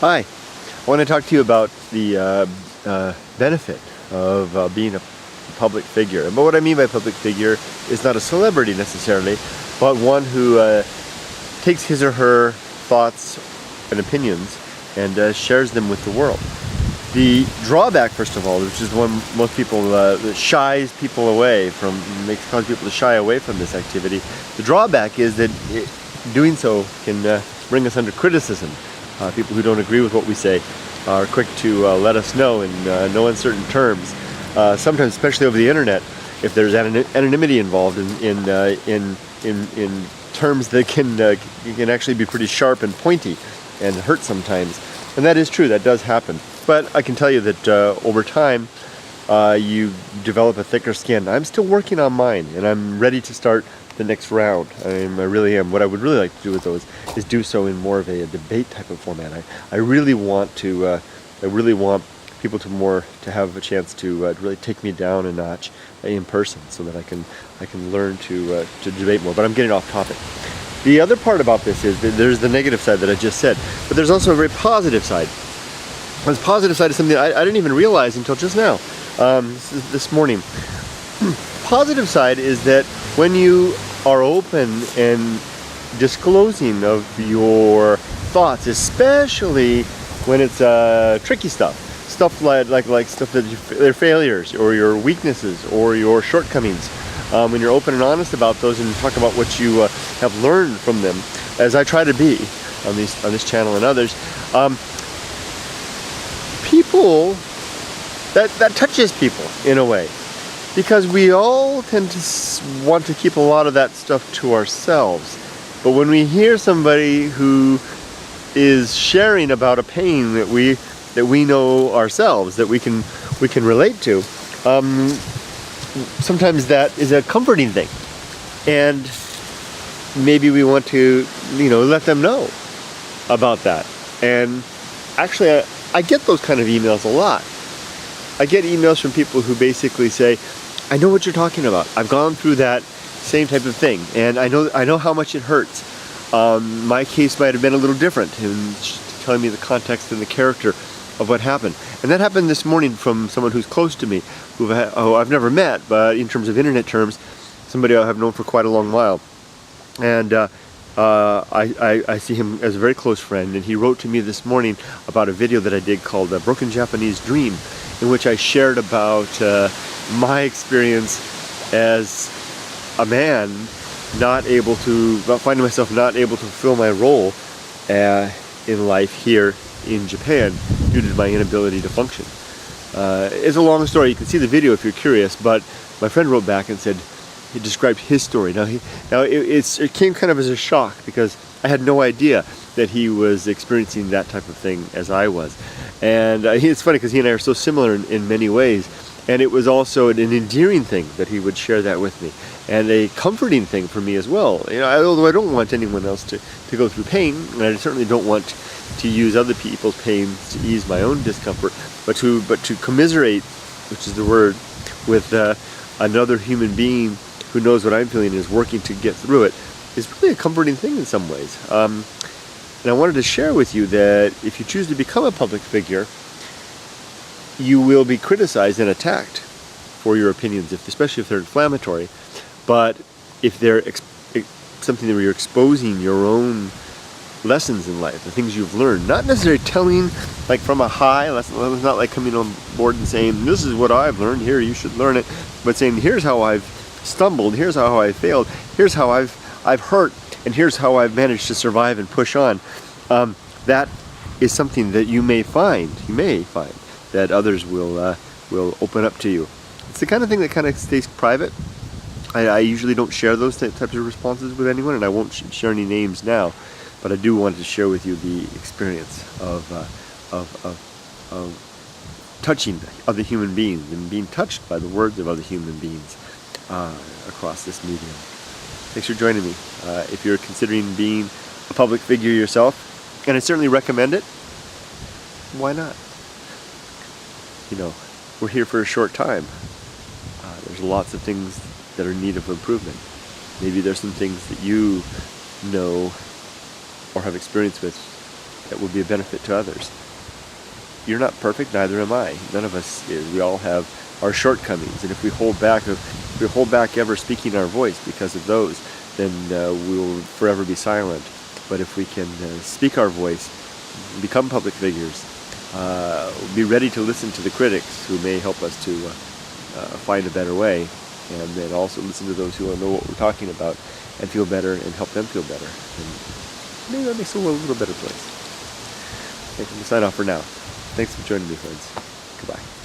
Hi, I want to talk to you about the benefit of being a public figure. But what I mean by public figure is not a celebrity necessarily, but one who takes his or her thoughts and opinions and shares them with the world. The drawback, first of all, which is one most people that shies people away from, causes people to shy away from this activity. The drawback is that doing so can bring us under criticism. People who don't agree with what we say are quick to let us know in no uncertain terms. Sometimes, especially over the internet, if there's anonymity involved in terms that can actually be pretty sharp and pointy and hurt sometimes. And that is true, that does happen. But I can tell you that over time, you develop a thicker skin. I'm still working on mine, and I'm ready to start the next round. I really am. What I would really like to do with those is do so in more of a debate type of format. I really want to. I really want people to have a chance to really take me down a notch in person, so that I can learn to debate more. But I'm getting off topic. The other part about this is that there's the negative side that I just said, but there's also a very positive side. This positive side is something I didn't even realize until just now, this morning. Positive side is that when you are open and disclosing of your thoughts, especially when it's tricky stuff like stuff that they're failures or your weaknesses or your shortcomings, when you're open and honest about those and talk about what you have learned from them, as I try to be on this channel and others, people that touches people in a way. Because we all tend to want to keep a lot of that stuff to ourselves. But when we hear somebody who is sharing about a pain that we know ourselves, that we can relate to, sometimes that is a comforting thing. And maybe we want to, let them know about that. And actually, I get those kind of emails a lot. I get emails from people who basically say, I know what you're talking about. I've gone through that same type of thing, and I know how much it hurts. My case might have been a little different in telling me the context and the character of what happened. And that happened this morning from someone who's close to me, who I've never met, but in terms of internet terms, somebody I have known for quite a long while. And I see him as a very close friend, and he wrote to me this morning about a video that I did called Broken Japanese Dream, in which I shared about my experience as a man finding myself not able to fulfill my role in life here in Japan due to my inability to function. It's a long story. You can see the video if you're curious, but my friend wrote back and said he described his story. It came kind of as a shock because I had no idea that he was experiencing that type of thing as I was. And it's funny because he and I are so similar in many ways. And it was also an endearing thing that he would share that with me, and a comforting thing for me as well. Although I don't want anyone else to go through pain, and I certainly don't want to use other people's pains to ease my own discomfort, but to commiserate, which is the word, with another human being who knows what I'm feeling and is working to get through it, is really a comforting thing in some ways. And I wanted to share with you that if you choose to become a public figure, you will be criticized and attacked for your opinions, especially if they're inflammatory. But if they're something where you're exposing your own lessons in life, the things you've learned, not necessarily telling like from a high, it's not like coming on board and saying, this is what I've learned, here, you should learn it, but saying, here's how I've stumbled, here's how I failed, here's how I've hurt, and here's how I've managed to survive and push on. That is something that you may find that others will open up to you. It's the kind of thing that kind of stays private. I usually don't share those types of responses with anyone, and I won't share any names now, but I do want to share with you the experience of touching other human beings and being touched by the words of other human beings across this medium. Thanks for joining me. If you're considering being a public figure yourself, and I certainly recommend it, why not? We're here for a short time. There's lots of things that are in need of improvement. Maybe there's some things that you know or have experience with that will be a benefit to others. You're not perfect, neither am I. None of us is. We all have our shortcomings, and if we hold back ever speaking our voice because of those, then we will forever be silent. But if we can speak our voice, become public figures, be ready to listen to the critics who may help us to find a better way, and then also listen to those who know what we're talking about and feel better and help them feel better. And maybe that makes the world a little better place. I'm going to sign off for now. Thanks for joining me, friends. Goodbye.